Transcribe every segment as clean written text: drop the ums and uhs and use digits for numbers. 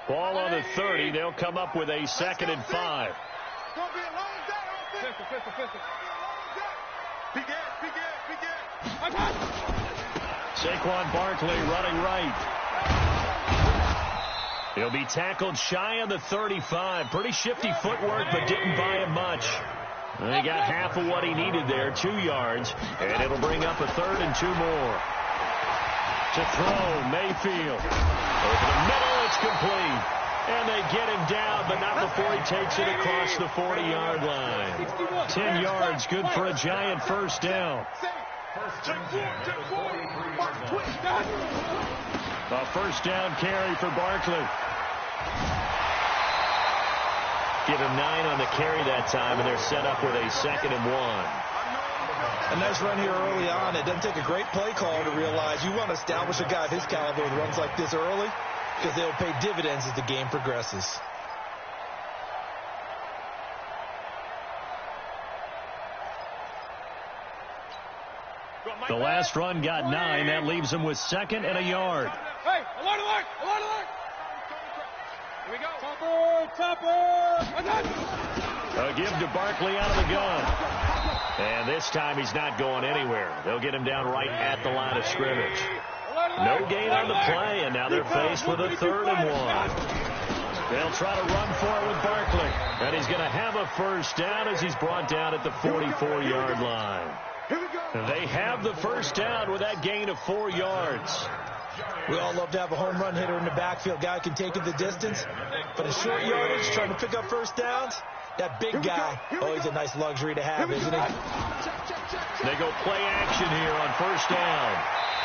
Ball on the 30. They'll come up with a 2nd and 5. Saquon Barkley running right. He'll be tackled shy of the 35. Pretty shifty footwork, but didn't buy him much. He got half of what he needed there, 2 yards, and it'll bring up a 3rd and 2 more. To throw, Mayfield. Over the middle, it's complete. And they get him down, but not before he takes it across the 40-yard line. 10 yards, good for a Giant first down. A first down carry for Barkley. Give him 9 on the carry that time, and they're set up with a 2nd and 1. A nice run here early on. It doesn't take a great play caller to realize you want to establish a guy of his caliber with runs like this early, because they'll pay dividends as the game progresses. The last run got 9. That leaves him with 2nd and a yard. Hey, alert, alert, alert, alert. Here we go. Topper. A give to Barkley out of the gun. And this time he's not going anywhere. They'll get him down right at the line of scrimmage. No gain on the play, and now they're faced with a 3rd and 1. They'll try to run for it with Barkley. And he's going to have a first down as he's brought down at the 44-yard line. They have the first down with that gain of 4 yards. We all love to have a home run hitter in the backfield. Guy can take it the distance. But in short yardage, trying to pick up first downs, that big guy, oh, he's a nice luxury to have, isn't he? They go play action here on first down.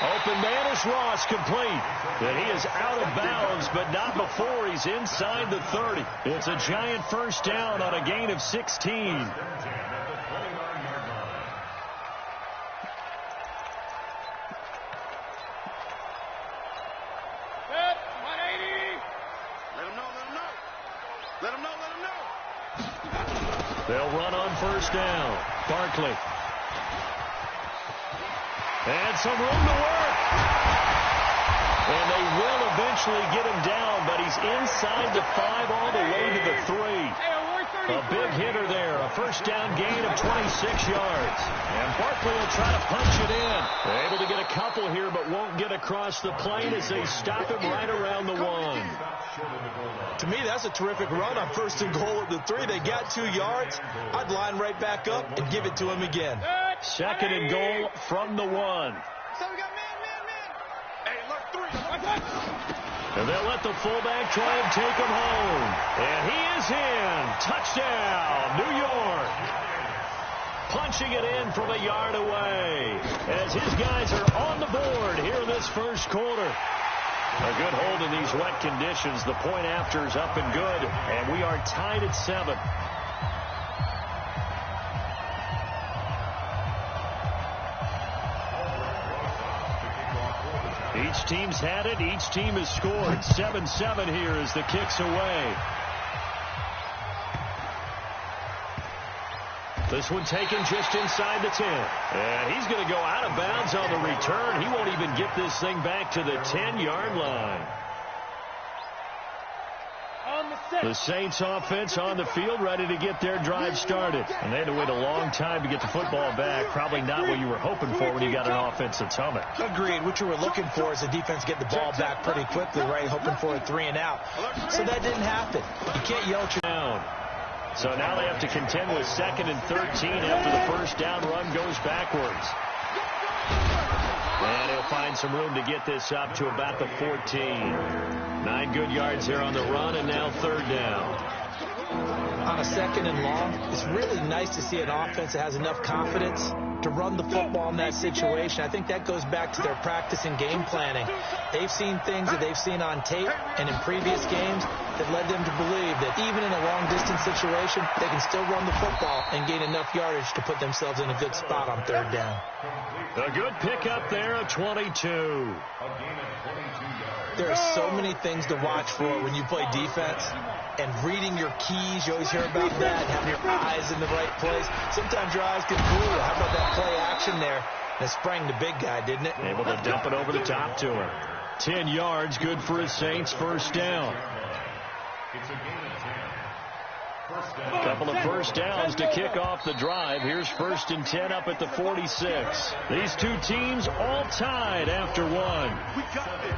Open man is Ross, complete. And he is out of bounds, but not before he's inside the 30. It's a Giant first down on a gain of 16. They'll run on first down. Barkley. And some room to work. And they will eventually get him down, but he's inside the 5 all the way to the 3. A big hitter there. A first down gain of 26 yards. And Barkley will try to punch it in. They're able to get a couple here, but won't get across the plane as they stop him right around the 1. To me, that's a terrific run on 1st and goal at the 3. They got 2 yards. I'd line right back up and give it to him again. 2nd and goal from the 1. So we got man. Hey, look, 3. And they'll let the fullback try and take him home. And he is in. Touchdown, New York. Punching it in from a yard away as his guys are on the board here in this first quarter. A good hold in these wet conditions. The point after is up and good, and we are tied at 7. Each team's had it. Each team has scored. 7-7 here as the kick's away. This one taken just inside the 10. And he's going to go out of bounds on the return. He won't even get this thing back to the 10-yard line. The Saints offense on the field, ready to get their drive started. And they had to wait a long time to get the football back. Probably not what you were hoping for when you got an offense that's humming. Agreed. What you were looking for is the defense get the ball back pretty quickly, right? Hoping for a 3 and out. So that didn't happen. You can't yell at your down. So now they have to contend with 2nd and 13 after the first down run goes backwards. And he'll find some room to get this up to about the 14. 9 good yards here on the run, and now 3rd down. On a 2nd and long, it's really nice to see an offense that has enough confidence to run the football in that situation. I think that goes back to their practice and game planning. They've seen things that they've seen on tape and in previous games that led them to believe that even in a long-distance situation, they can still run the football and gain enough yardage to put themselves in a good spot on 3rd down. A good pickup there of 22. There are so many things to watch for when you play defense. And reading your keys, you always hear about that, and having your eyes in the right place. Sometimes your eyes can fool you. How about that play action there? That sprang the big guy, didn't it? Able to dump it over the top to him. 10 yards, good for his Saints first down. It's a game of 10. A couple of first downs to kick off the drive. Here's 1st and 10 up at the 46. These two teams all tied after one. We got this.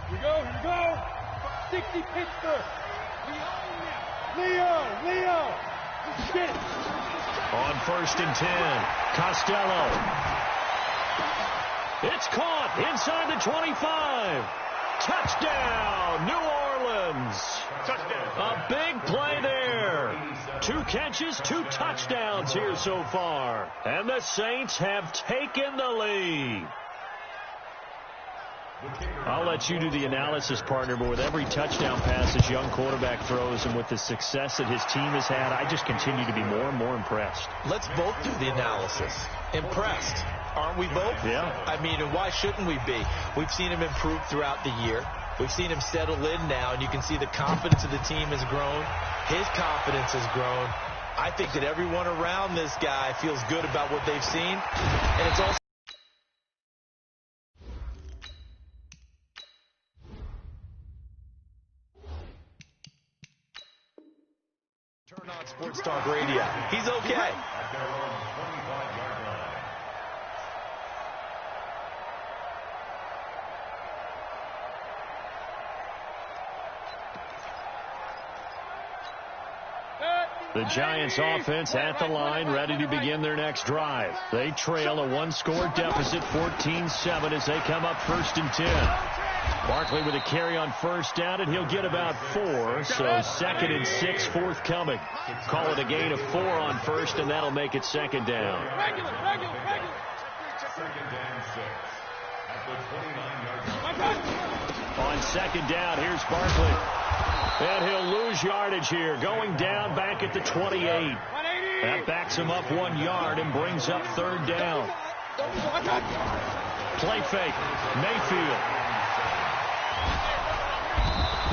Here we go. 60 Pittsburgh. Leo. Let's get it. On 1st and 10, Costello. It's caught inside the 25. Touchdown, New Orleans. Touchdown. A big play there. 2 catches, 2 touchdowns here so far. And the Saints have taken the lead. I'll let you do the analysis, partner, but with every touchdown pass this young quarterback throws and with the success that his team has had, I just continue to be more and more impressed. Let's both do the analysis. Impressed. Aren't we both? Yeah. I mean, and why shouldn't we be? We've seen him improve throughout the year. We've seen him settle in now, and you can see the confidence of the team has grown. His confidence has grown. I think that everyone around this guy feels good about what they've seen, and it's also turn on Sports Talk Radio. He's okay. The Giants offense at the line, ready to begin their next drive. They trail a 1-score deficit, 14-7, as they come up 1st and 10. Barkley with a carry on 1st down, and he'll get about 4, so 2nd and 6 forthcoming. Call it a gain of 4 on 1st, and that'll make it 2nd down. Regular. 2nd and 6. At the 29-yard line. On 2nd down, here's Barkley. And he'll lose yardage here, going down back at the 28. That backs him up 1 yard and brings up 3rd down. Play fake. Mayfield.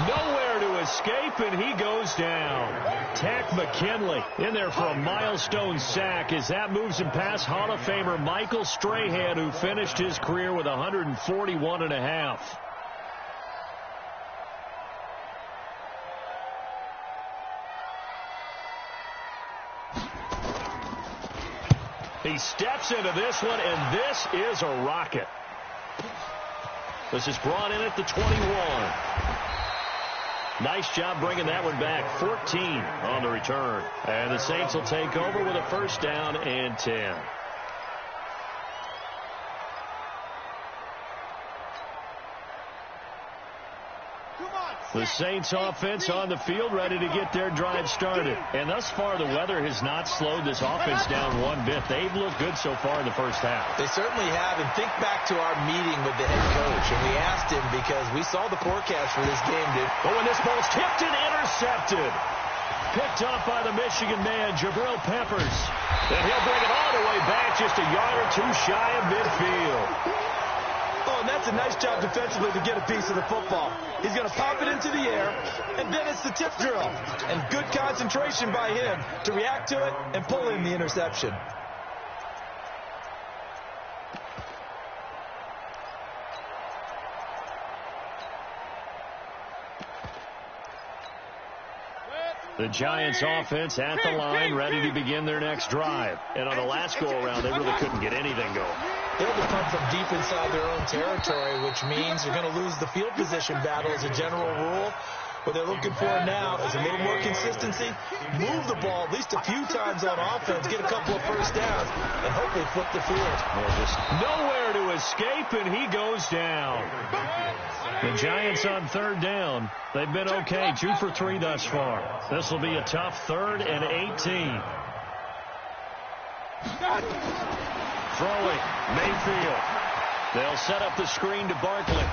Nowhere to escape, and he goes down. Tack McKinley in there for a milestone sack as that moves him past Hall of Famer Michael Strahan, who finished his career with 141.5. He steps into this one, and this is a rocket. This is brought in at the 21. Nice job bringing that one back. 14 on the return. And the Saints will take over with a 1st down and 10. The Saints offense on the field, ready to get their drive started. And thus far, the weather has not slowed this offense down one bit. They've looked good so far in the 1st half. They certainly have. And think back to our meeting with the head coach. And we asked him because we saw the forecast for this game, dude. But when this ball's tipped and intercepted. Picked off by the Michigan man, Jabril Peppers. And he'll bring it all the way back, just a yard or 2 shy of midfield. Oh, and that's a nice job defensively to get a piece of the football. He's going to pop it into the air, and then it's the tip drill. And good concentration by him to react to it and pull in the interception. The Giants offense at the line, ready to begin their next drive. And on the last go-around, they really couldn't get anything going. They'll be pumped from deep inside their own territory, which means they're going to lose the field position battle as a general rule. What they're looking for now is a little more consistency, move the ball at least a few times on offense, get a couple of 1st downs, and hopefully flip the field. Just nowhere to escape, and he goes down. The Giants on 3rd down. They've been okay, 2 for 3 thus far. This will be a tough 3rd and 18. Throwing, Mayfield. They'll set up the screen to Barkley.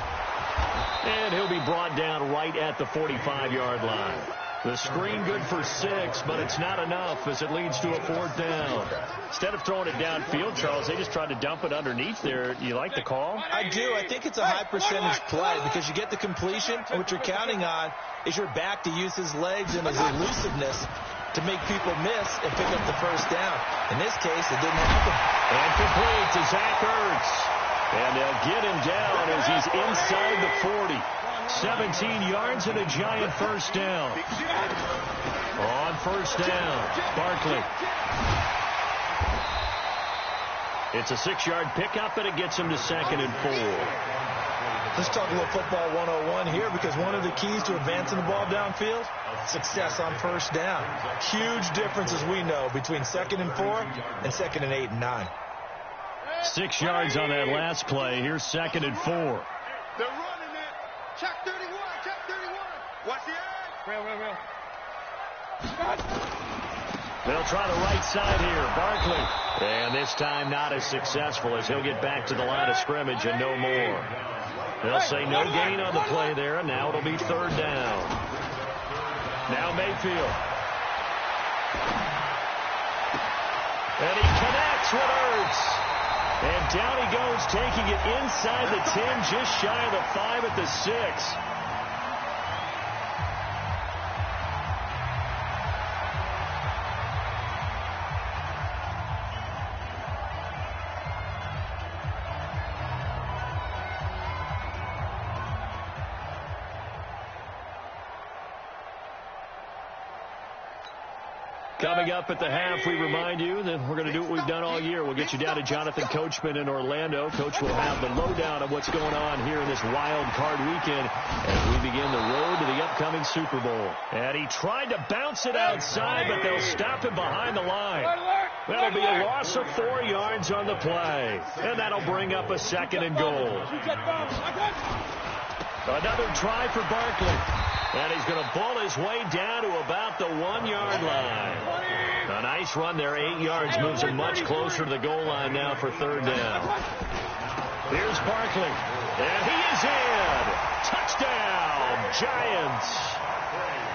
And he'll be brought down right at the 45-yard line. The screen good for 6, but it's not enough as it leads to a 4th down. Instead of throwing it downfield, Charles, they just tried to dump it underneath there. You like the call? I do. I think it's a high percentage play because you get the completion, and what you're counting on is your back to use his legs and his elusiveness to make people miss and pick up the 1st down. In this case, it didn't happen. And complete to Zach Ertz. And they'll get him down as he's inside the 40. 17 yards and a giant 1st down. On 1st down, Barkley. It's a 6-yard pickup, and it gets him to 2nd and 4. Let's talk a little football 101 here, because one of the keys to advancing the ball downfield, success on 1st down. Huge difference, as we know, between 2nd and 4 and 2nd and 8 and 9. 6 yards on that last play. Here's 2nd and 4. They're running it. Check 31. Check 31. Watch the edge. Real. They'll try the right side here. Barkley. And this time not as successful as he'll get back to the line of scrimmage and no more. They'll say no gain on the play there, and now it'll be 3rd down. Now Mayfield. And he connects with Ertz. And down he goes, taking it inside the 10, just shy of the 5 at the 6. Coming up at the half, we remind you that we're going to do what we've done all year. We'll get you down to Jonathan Coachman in Orlando. Coach will have the lowdown of what's going on here in this wild card weekend as we begin the road to the upcoming Super Bowl. And he tried to bounce it outside, but they'll stop him behind the line. That'll be a loss of 4 yards on the play. And that'll bring up a 2nd and goal. Another try for Barkley. And he's going to bull his way down to about the 1-yard line. A nice run there, 8 yards, moves him much closer to the goal line now for 3rd down. Here's Barkley. And he is in. Touchdown, Giants.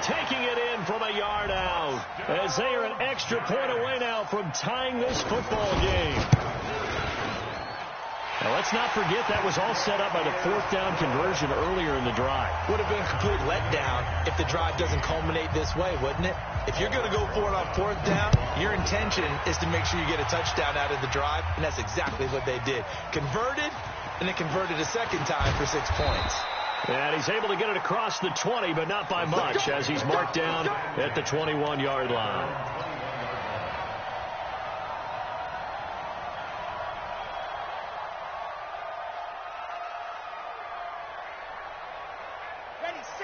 Taking it in from a yard out as they are an extra point away now from tying this football game. Now, let's not forget that was all set up by the 4th down conversion earlier in the drive. Would have been a complete letdown if the drive doesn't culminate this way, wouldn't it? If you're going to go for it on 4th down, your intention is to make sure you get a touchdown out of the drive, and that's exactly what they did. Converted, and they converted a 2nd time for 6 points. And he's able to get it across the 20, but not by much, as he's marked down at the 21-yard line.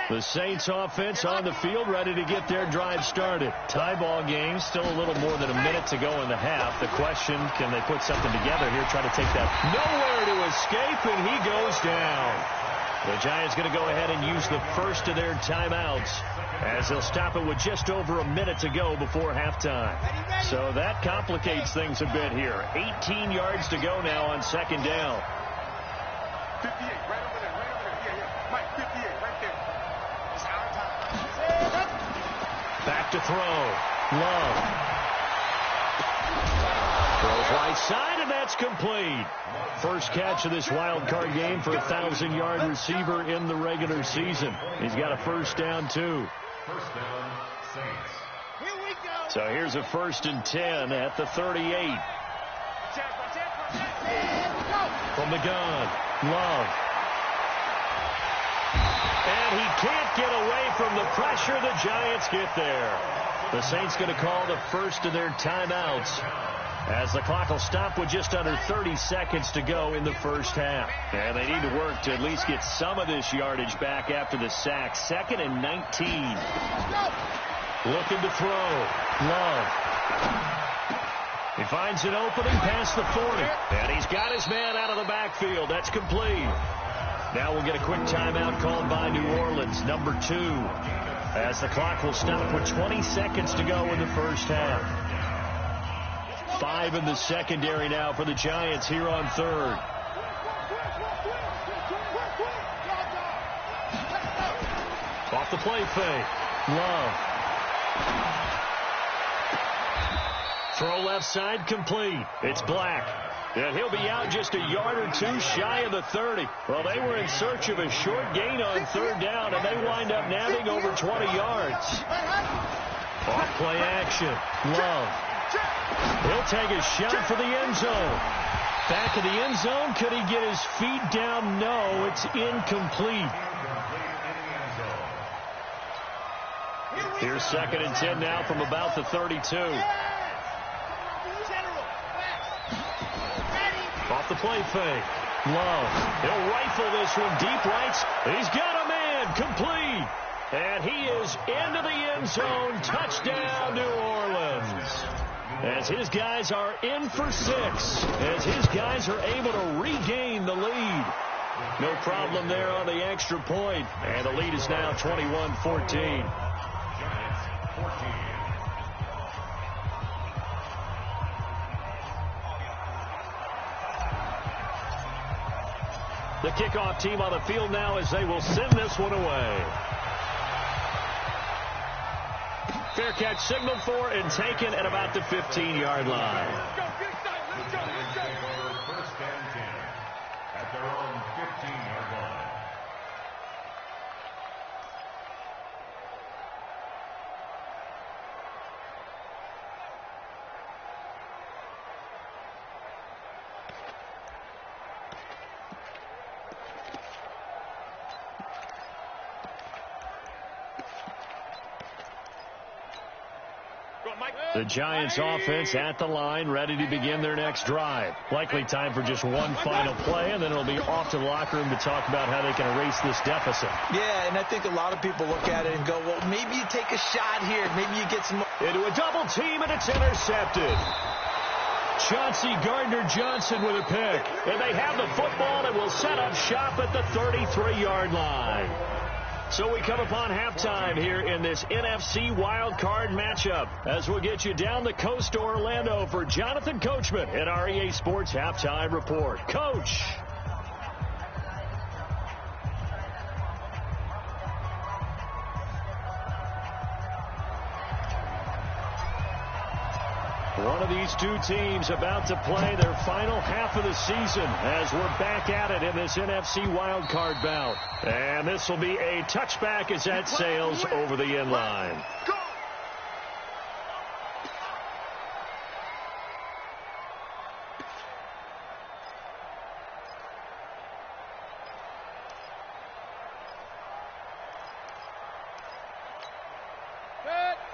The Saints offense on the field, ready to get their drive started. Tie ball game, still a little more than a minute to go in the half. The question, can they put something together here, try to take that nowhere to escape, and he goes down. The Giants going to go ahead and use the first of their timeouts as they'll stop it with just over a minute to go before halftime. So that complicates things a bit here. 18 yards to go now on 2nd down. 58, right over there, yeah. Mike, 58, right there. It's our time. Back to throw. Love. Throws right side, and that's complete. First catch of this wild card game for a 1,000-yard receiver in the regular season. He's got a 1st down, too. 1st down, Saints. Here we go. So here's a 1st and 10 at the 38. From the gun, Love. And he can't get away from the pressure. The Giants get there. The Saints going to call the first of their timeouts as the clock will stop with just under 30 seconds to go in the first half. And they need to work to at least get some of this yardage back after the sack. 2nd and 19. Looking to throw. Love. He finds an opening past the 40. And he's got his man out of the backfield. That's complete. Now we'll get a quick timeout called by New Orleans, number 2, as the clock will stop with 20 seconds to go in the first half. 5 in the secondary now for the Giants here on 3rd. Off the play fake. Love. Throw left side complete. It's Black. And he'll be out just a yard or two shy of the 30. Well, they were in search of a short gain on third down, and they wind up nabbing over 20 yards. Off play action. Love. He'll take a shot for the end zone. Back of the end zone. Could he get his feet down? No, it's incomplete. Here's 2nd and 10 now from about the 32. Off the play fake. Love. He'll rifle this one deep right. He's got a man. Complete. And he is into the end zone. Touchdown, New Orleans. As his guys are in for 6. As his guys are able to regain the lead. No problem there on the extra point. And the lead is now 21-14. The kickoff team on the field now as they will send this one away. Fair catch signaled for and taken at about the 15-yard line. Let's go. First and 10 at their own 15-yard line. The Giants offense at the line, ready to begin their next drive. Likely time for just one final play, and then it'll be off to the locker room to talk about how they can erase this deficit. Yeah, and I think a lot of people look at it and go, well, maybe you take a shot here. Maybe you get some... Into a double team, and it's intercepted. Chauncey Gardner-Johnson with a pick. And they have the football and will set up shop at the 33-yard line. So we come upon halftime here in this NFC wildcard matchup as we'll get you down the coast to Orlando for Jonathan Coachman at our EA Sports Halftime Report. Coach. One of these two teams about to play their final half of the season as we're back at it in this NFC wildcard bout. And this will be a touchback as that sails over the end line.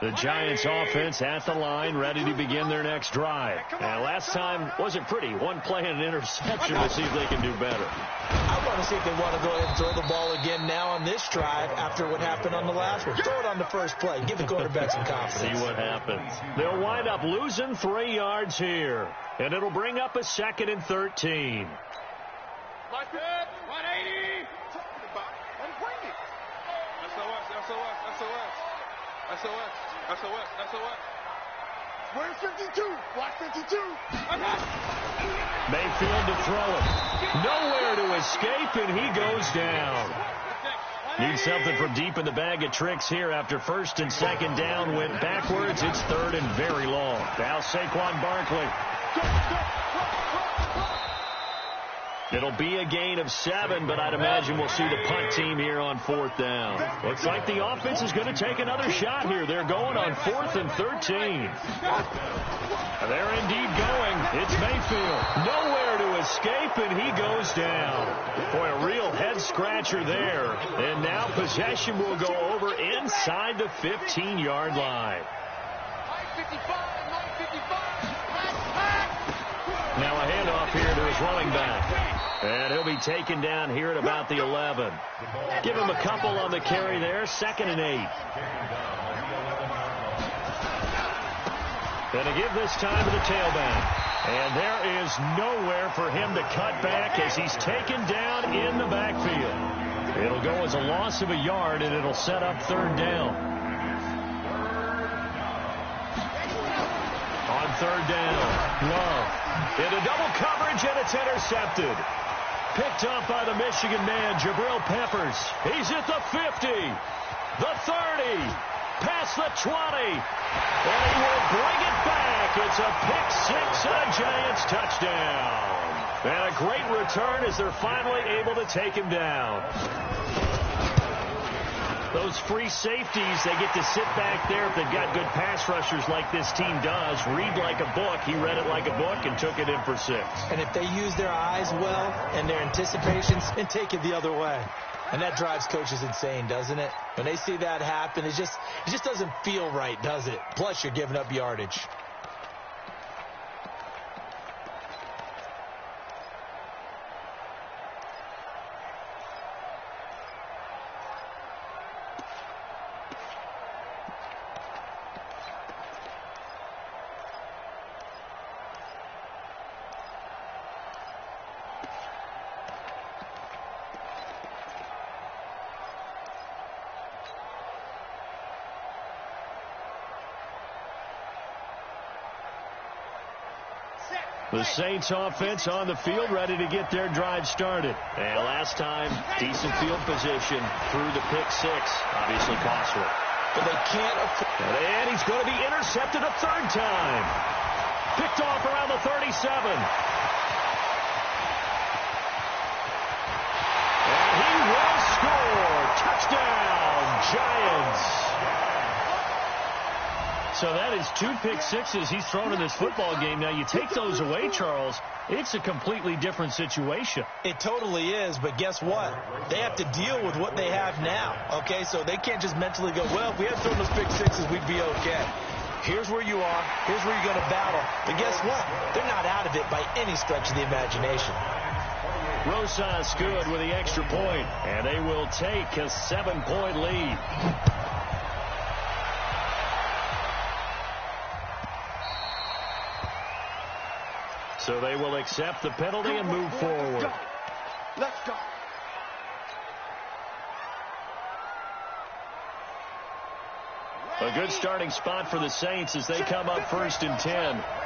The Giants offense at the line, ready to begin their next drive. And last time wasn't pretty. One play and an interception. We'll see if they can do better. I want to see if they want to go ahead and throw the ball again now on this drive after what happened on the last one. Throw it on the first play. Give the quarterback some confidence. See what happens. They'll wind up losing 3 yards here. And it'll bring up a 2nd and 13. Like that, 180. Talking about it. Let him bring it. SOS. Where's 52? Block 52. Mayfield to throw it. Nowhere to escape, and he goes down. Needs something from deep in the bag of tricks here after 1st and 2nd down. Went backwards. It's 3rd and very long. Now Saquon Barkley. It'll be a gain of 7, but I'd imagine we'll see the punt team here on 4th down. Looks like the offense is going to take another shot here. They're going on 4th and 13. They're indeed going. It's Mayfield. Nowhere to escape, and he goes down. Boy, a real head-scratcher there. And now possession will go over inside the 15-yard line. Now a handoff here to his running back. And he'll be taken down here at about the 11. Give him a couple on the carry there. 2nd and 8. Going to give this time to the tailback. And there is nowhere for him to cut back as he's taken down in the backfield. It'll go as a loss of a yard, and it'll set up 3rd down. On 3rd down, Love. Into double coverage, and it's intercepted. Picked up by the Michigan man, Jabril Peppers. He's at the 50, the 30, past the 20. And he will bring it back. It's a pick 6 and a Giants touchdown. And a great return as they're finally able to take him down. Those free safeties, they get to sit back there if they've got good pass rushers like this team does. Read like a book. He read it like a book and took it in for 6. And if they use their eyes well and their anticipations and take it the other way. And that drives coaches insane, doesn't it? When they see that happen, it just doesn't feel right, does it? Plus, you're giving up yardage. The Saints offense on the field, ready to get their drive started. And last time, decent field position through the pick 6. Obviously costly. But they can't afford. And he's going to be intercepted a 3rd time. Picked off around the 37. And he will score. Touchdown, Giants. So that is 2 pick 6s he's thrown in this football game. Now, you take those away, Charles, it's a completely different situation. It totally is, but guess what? They have to deal with what they have now, okay? So they can't just mentally go, well, if we had thrown those pick 6s, we'd be okay. Here's where you are. Here's where you're going to battle. But guess what? They're not out of it by any stretch of the imagination. Rosas good with the extra point, and they will take a 7-point lead. So they will accept the penalty and move forward. Let's go. A good starting spot for the Saints as they come up 1st and 10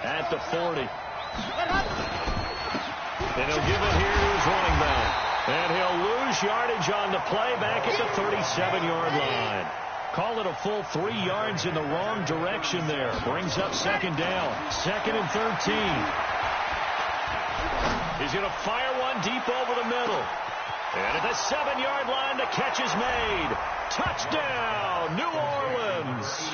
at the 40. And he'll give it here to his running back. And he'll lose yardage on the play back at the 37-yard line. Call it a full 3 yards in the wrong direction there. Brings up 2nd down. 2nd and 13. He's going to fire one deep over the middle. And at the 7-yard line, the catch is made. Touchdown, New Orleans.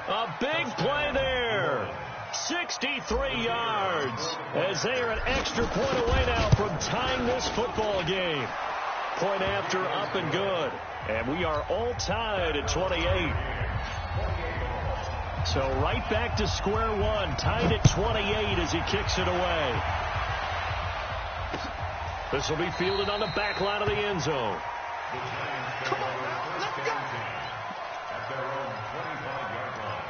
A big play there. 63 yards as they are an extra point away now from tying this football game. Point after up and good. And we are all tied at 28. So right back to square one, tied at 28 as he kicks it away. This will be fielded on the back line of the end zone. Come on, let's go. At their own 25-yard line.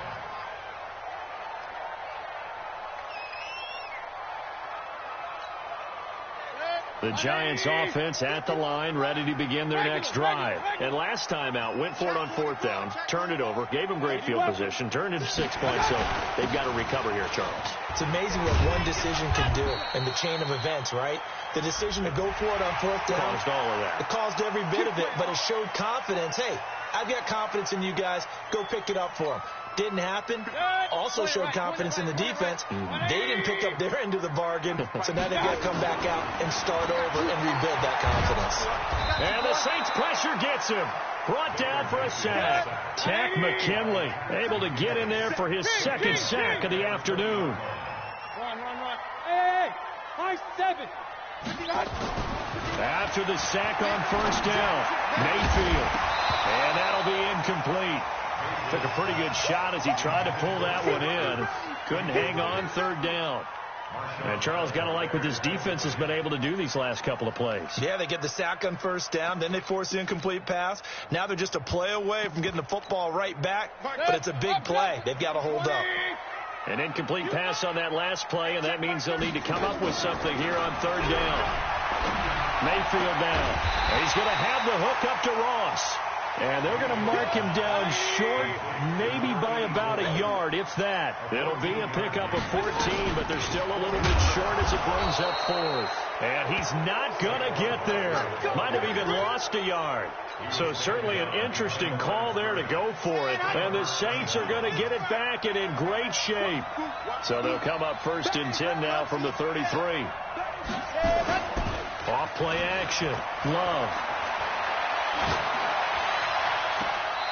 The Giants offense at the line, ready to begin their next drive. And last time out, went for it on 4th down, turned it over, gave them great field position, turned it to 6 points, so they've got to recover here, Charles. It's amazing what one decision can do in the chain of events, right? The decision to go for it on 4th down. Caused all of that. It caused every bit of it, but it showed confidence. Hey, I've got confidence in you guys. Go pick it up for them. Didn't happen. Also showed confidence in the defense. They didn't pick up their end of the bargain, so now they've got to come back out and start over and rebuild that confidence. And the Saints pressure gets him. Brought down for a sack. Tack McKinley able to get in there for his 2nd sack of the afternoon. Run. Hey, high 7. After the sack on 1st down, Mayfield. And that'll be incomplete. Took a pretty good shot as he tried to pull that one in. Couldn't hang on 3rd down. And Charles, got to like what this defense has been able to do these last couple of plays. Yeah, they get the sack on 1st down, then they force the incomplete pass. Now they're just a play away from getting the football right back, but it's a big play. They've got to hold up. An incomplete pass on that last play, and that means they'll need to come up with something here on 3rd down. Mayfield down. And he's going to have the hook up to Ross. And they're going to mark him down short, maybe by about a yard, if that. It'll be a pickup of 14, but they're still a little bit short as it brings up fourth. And he's not going to get there. Might have even lost a yard. So certainly an interesting call there to go for it. And the Saints are going to get it back and in great shape. So they'll come up 1st and 10 now from the 33. Off play action. Love.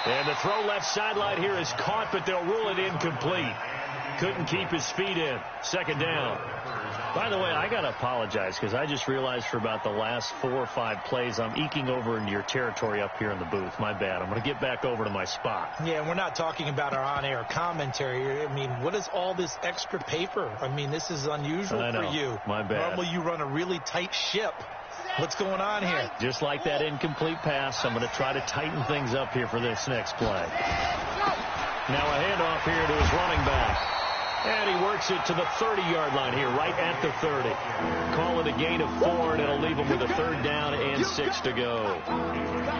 And the throw left sideline here is caught, but they'll rule it incomplete. Couldn't keep his feet in. 2nd down. By the way, I got to apologize because I just realized for about the last 4 or 5 plays, I'm eking over into your territory up here in the booth. My bad. I'm going to get back over to my spot. Yeah, and we're not talking about our on-air commentary. I mean, what is all this extra paper? I mean, this is unusual for you. My bad. Normally you run a really tight ship. What's going on here? Just like that incomplete pass, I'm going to try to tighten things up here for this next play. Now a handoff here to his running back. And he works it to the 30-yard line here, right at the 30. Call it a gain of 4, and it'll leave him with a 3rd down and 6 to go.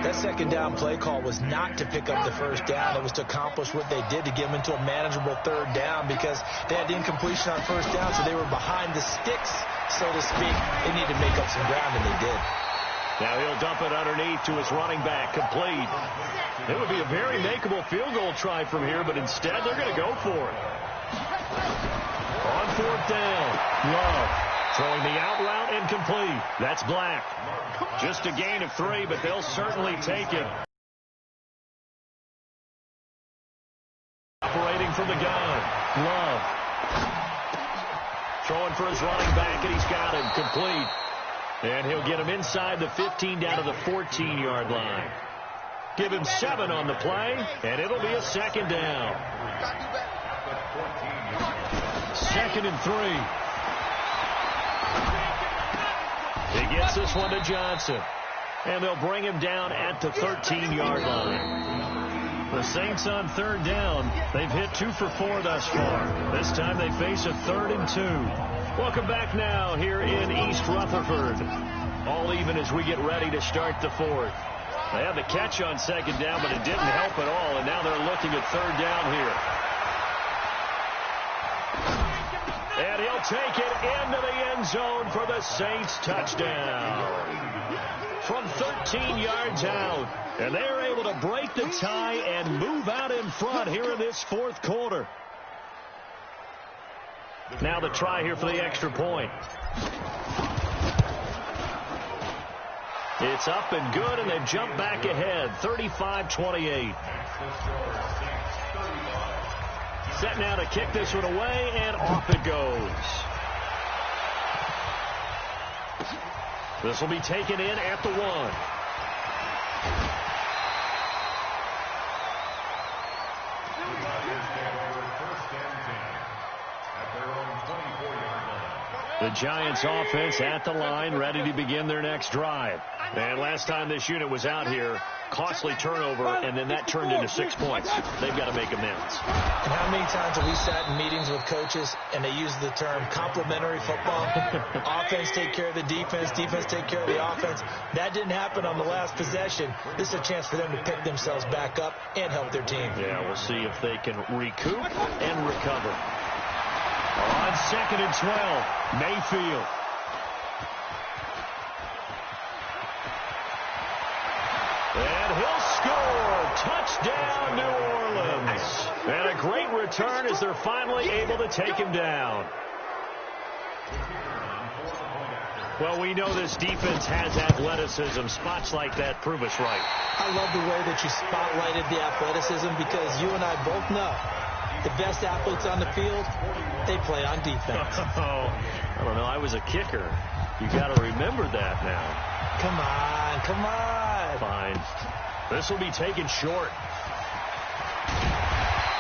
That 2nd down play call was not to pick up the 1st down. It was to accomplish what they did to get them into a manageable 3rd down because they had incompletion on 1st down, so they were behind the sticks, so to speak. They needed to make up some ground, and they did. Now he'll dump it underneath to his running back, complete. It would be a very makeable field goal try from here, but instead they're going to go for it. On 4th down, Love throwing the out route incomplete. That's Black. Just a gain of 3, but they'll certainly take it. Operating from the gun, Love. Throwing for his running back, and he's got him complete. And he'll get him inside the 15 down to the 14-yard line. Give him 7 on the play, and it'll be a 2nd down. 2nd and 3. He gets this one to Johnson. And they'll bring him down at the 13-yard line. The Saints on 3rd down. They've hit 2 for 4 thus far. This time they face a 3rd and 2. Welcome back now here in East Rutherford. All even as we get ready to start the 4th. They had the catch on 2nd down, but it didn't help at all. And now they're looking at 3rd down here. And he'll take it into the end zone for the Saints touchdown. From 13 yards out. And they're able to break the tie and move out in front here in this 4th quarter. Now the try here for the extra point. It's up and good, and they've jumped back ahead, 35-28. Set now to kick this one away, and off it goes. This will be taken in at the 1. The Giants offense at the line, ready to begin their next drive. And last time this unit was out here, costly turnover, and then that turned into 6 points. They've got to make amends. And how many times have we sat in meetings with coaches and they use the term complementary football? Offense take care of the defense, defense take care of the offense. That didn't happen on the last possession. This is a chance for them to pick themselves back up and help their team. Yeah, we'll see if they can recoup and recover. On 2nd and 12, Mayfield. And he'll score. Touchdown, New Orleans. And a great return as they're finally able to take him down. Well, we know this defense has athleticism. Spots like that prove us right. I love the way that you spotlighted the athleticism because you and I both know the best athletes on the field, they play on defense. Oh, I don't know. I was a kicker. You got to remember that now. Come on, come on. Fine. This will be taken short.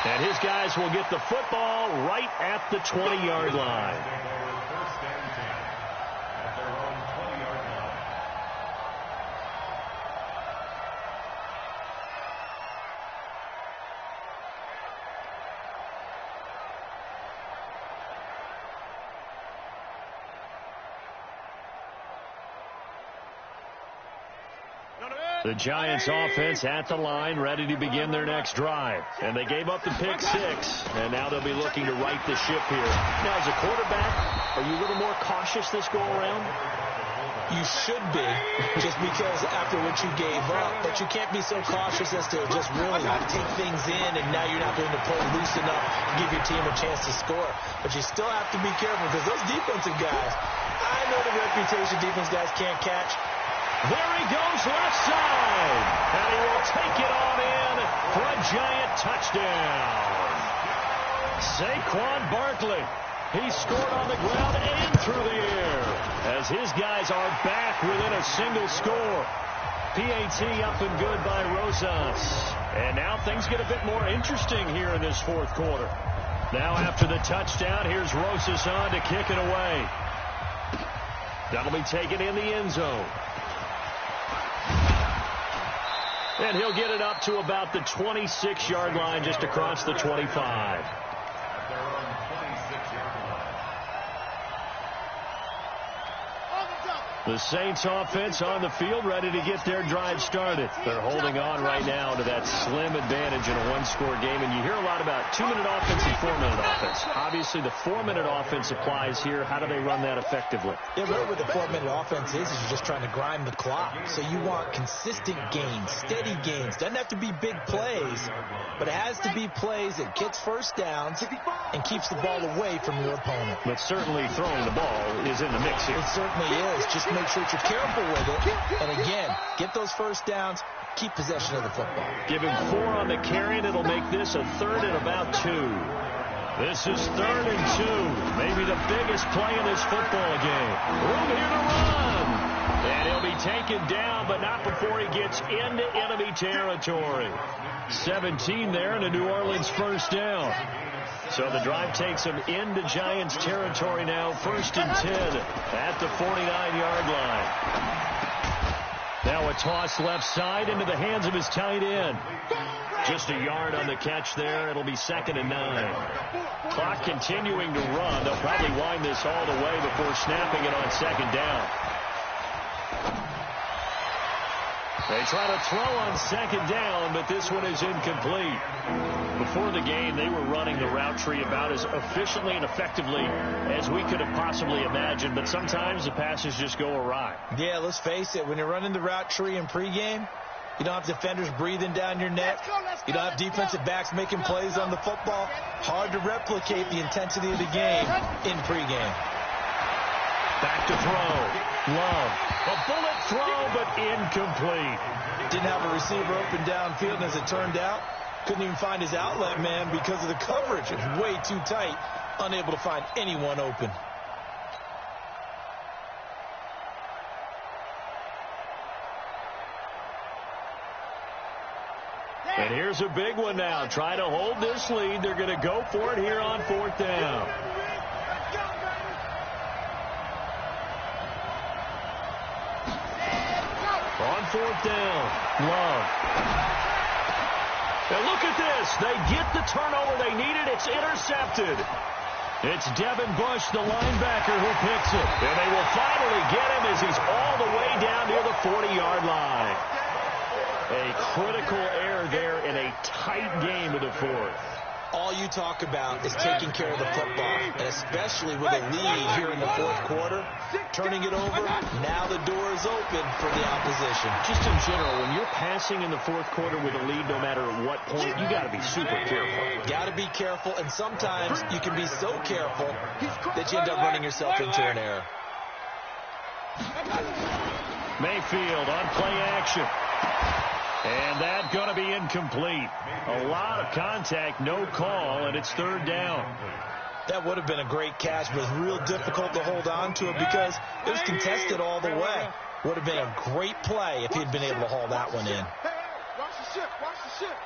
And his guys will get the football right at the 20-yard line. No, no, The Giants offense at the line, ready to begin their next drive. And they gave up the pick 6, and now they'll be looking to right the ship here. Now, as a quarterback, are you a little more cautious this go-around? You should be, just because after what you gave up. But you can't be so cautious as to just really take things in, and now you're not going to play loose enough to give your team a chance to score. But you still have to be careful, because those defensive guys, I know the reputation defense guys can't catch. There he goes left side, and he will take it on in for a Giant touchdown. Saquon Barkley, he scored on the ground and through the air as his guys are back within a single score. PAT up and good by Rosas. And now things get a bit more interesting here in this fourth quarter. Now after the touchdown, here's Rosas on to kick it away. That'll be taken in the end zone. And he'll get it up to about the 26-yard line, just across the 25. The Saints offense on the field, ready to get their drive started. They're holding on right now to that slim advantage in a one-score game. And you hear a lot about 2-minute offense and 4-minute offense. Obviously, the 4-minute offense applies here. How do they run that effectively? Yeah, really what the 4-minute offense is you're just trying to grind the clock. So you want consistent gains, steady gains. Doesn't have to be big plays, but it has to be plays that gets first downs and keeps the ball away from your opponent. But certainly throwing the ball is in the mix here. It certainly is. Just make sure that you're careful with it. And again, get those first downs, keep possession of the football. Give him 4 on the carry, and it'll make this a 3rd and about 2. This is 3rd and 2. Maybe the biggest play in this football game. Room here to run. And he'll be taken down, but not before he gets into enemy territory. 17 there, and a New Orleans first down. So the drive takes him into Giants territory now, 1st and 10 at the 49-yard line. Now a toss left side into the hands of his tight end. Just a yard on the catch there. It'll be 2nd and 9. Clock continuing to run. They'll probably wind this all the way before snapping it on 2nd down. They try to throw on 2nd down, but this one is incomplete. Before the game, they were running the route tree about as efficiently and effectively as we could have possibly imagined, but sometimes the passes just go awry. Yeah, let's face it. When you're running the route tree in pregame, you don't have defenders breathing down your neck. You don't have defensive backs making plays on the football. Hard to replicate the intensity of the game in pregame. Back to throw. Love. A bullet throw, but incomplete. Didn't have a receiver open downfield, and as it turned out, couldn't even find his outlet man because of the coverage. It was way too tight, unable to find anyone open. And here's a big one now. Try to hold this lead. They're going to go for it here on 4th down. On 4th down, Love. And look at this. They get the turnover they needed. It's intercepted. It's Devin Bush, the linebacker, who picks it. And they will finally get him as he's all the way down near the 40-yard line. A critical error there in a tight game of the 4th. All you talk about is taking care of the football, and especially with a lead here in the 4th quarter, turning it over, now the door is open for the opposition. Just in general, when you're passing in the 4th quarter with a lead, no matter at what point, you got to be super careful. Got to be careful, and sometimes you can be so careful that you end up running yourself into an error. Mayfield on play action. And that's going to be incomplete. A lot of contact, no call, and it's 3rd down. That would have been a great catch, but it was real difficult to hold on to it because it was contested all the way. Would have been a great play if he'd been able to haul that one in. Watch the ship, watch the ship.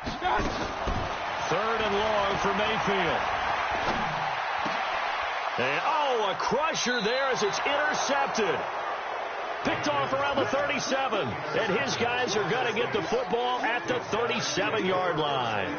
3rd and long for Mayfield. And, a crusher there as it's intercepted. Picked off around the 37, and his guys are going to get the football at the 37-yard line.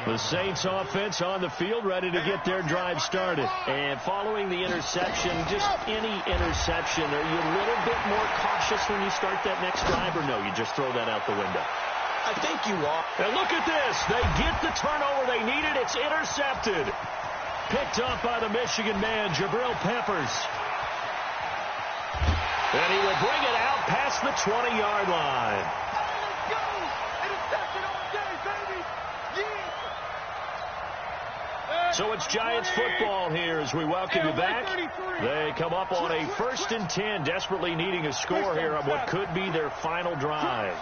The Saints offense on the field, ready to get their drive started. And following the interception, just any interception, are you a little bit more cautious when you start that next drive, or no, you just throw that out the window? I think you are. And look at this. They get the turnover they needed. It's intercepted. Picked up by the Michigan man, Jabril Peppers. And he will bring it out past the 20-yard line. Let's go! Interception all day, baby! Yeah! So it's Giants football here as we welcome you back. They come up on a 1st and 10, desperately needing a score here on what could be their final drive.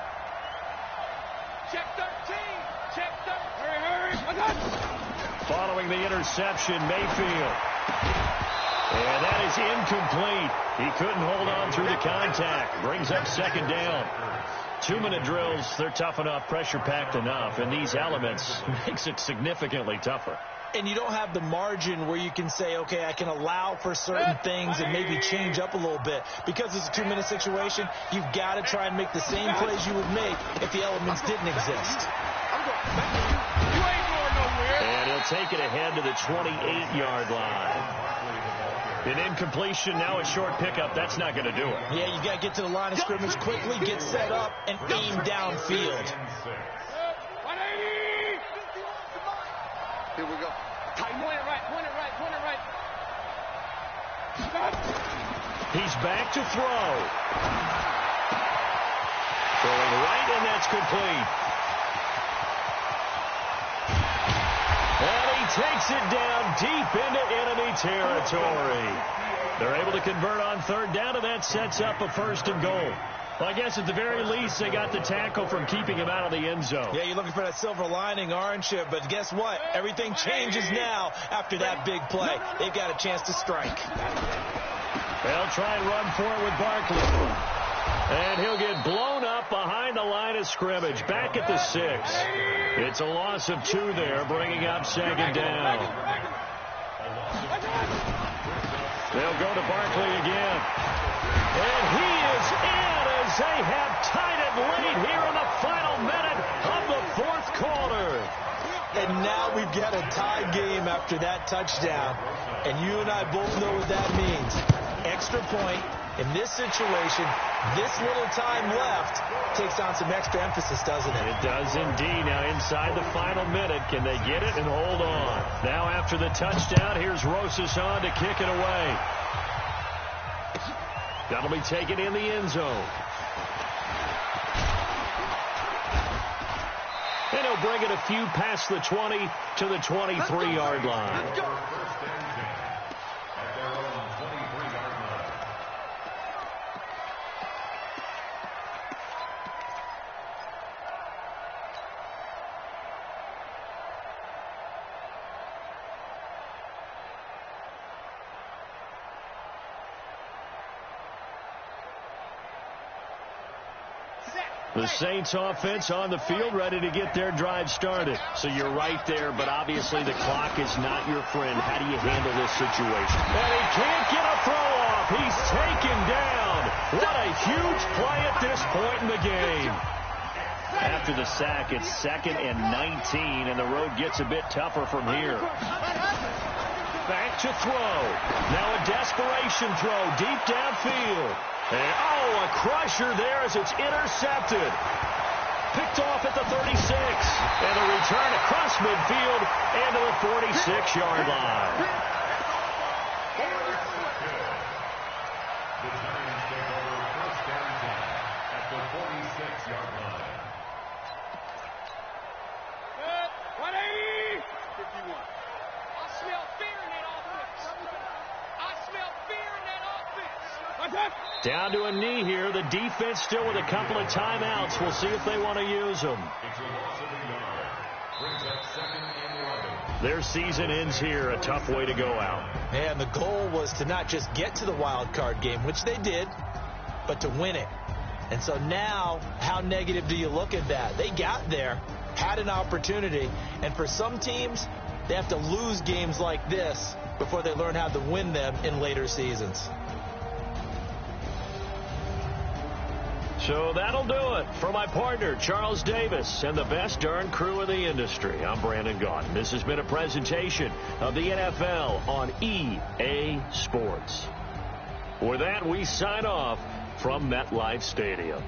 Check 13! Check 13! Hurry, hurry! Following the interception, Mayfield. And that is incomplete. He couldn't hold on through the contact. Brings up 2nd down. 2-minute drills, they're tough enough, pressure-packed enough, and these elements makes it significantly tougher. And you don't have the margin where you can say, okay, I can allow for certain things and maybe change up a little bit. Because it's a 2-minute situation, you've got to try and make the same plays you would make if the elements didn't exist. And he'll take it ahead to the 28-yard line. An incompletion, now a short pickup. That's not going to do it. Yeah, you got to get to the line of scrimmage quickly, get set up, and aim downfield. 180! Here we go. Tight. Point it right, point it right, point it right. He's back to throw. Throwing right, and that's complete. And he takes it down deep into enemy territory. They're able to convert on 3rd down, and that sets up a 1st and goal. Well, I guess at the very least, they got the tackle from keeping him out of the end zone. Yeah, you're looking for that silver lining, aren't you? But guess what? Everything changes now after that big play. They've got a chance to strike. They'll try and run for it with Barkley. And he'll get blown up behind the line of scrimmage. Back at the 6. It's a loss of 2 there, bringing up 2nd down. They'll go to Barkley again. And he is in as they have tied it late here in the final minute of the 4th quarter. And now we've got a tie game after that touchdown. And you and I both know what that means. Extra point. In this situation, this little time left takes on some extra emphasis, doesn't it? It does indeed. Now inside the final minute, can they get it and hold on? Now after the touchdown, here's Rosas on to kick it away. That'll be taken in the end zone. And he'll bring it a few past the 20 to the 23-yard line. Let's go. The Saints offense on the field, ready to get their drive started. So you're right there, but obviously the clock is not your friend. How do you handle this situation? And he can't get a throw off. He's taken down. What a huge play at this point in the game. After the sack, it's 2nd and 19, and the road gets a bit tougher from here. Back to throw. Now a desperation throw deep downfield. And, a crusher there as it's intercepted. Picked off at the 36. And a return across midfield and to the 46-yard line. The Giants take over 1st and 10 at the 46-yard line. 180! 51. I smell fear in that offense. I smell fear in that offense. Down to a knee here. The defense still with a couple of timeouts. We'll see if they want to use them. It's a loss of a yard. Brings up 2nd and 11. Their season ends here. A tough way to go out. And the goal was to not just get to the wild card game, which they did, but to win it. And so now, how negative do you look at that? They got there, had an opportunity, and for some teams, they have to lose games like this before they learn how to win them in later seasons. So that'll do it for my partner, Charles Davis, and the best darn crew in the industry. I'm Brandon Gaudin. This has been a presentation of the NFL on EA Sports. With that, we sign off from MetLife Stadium.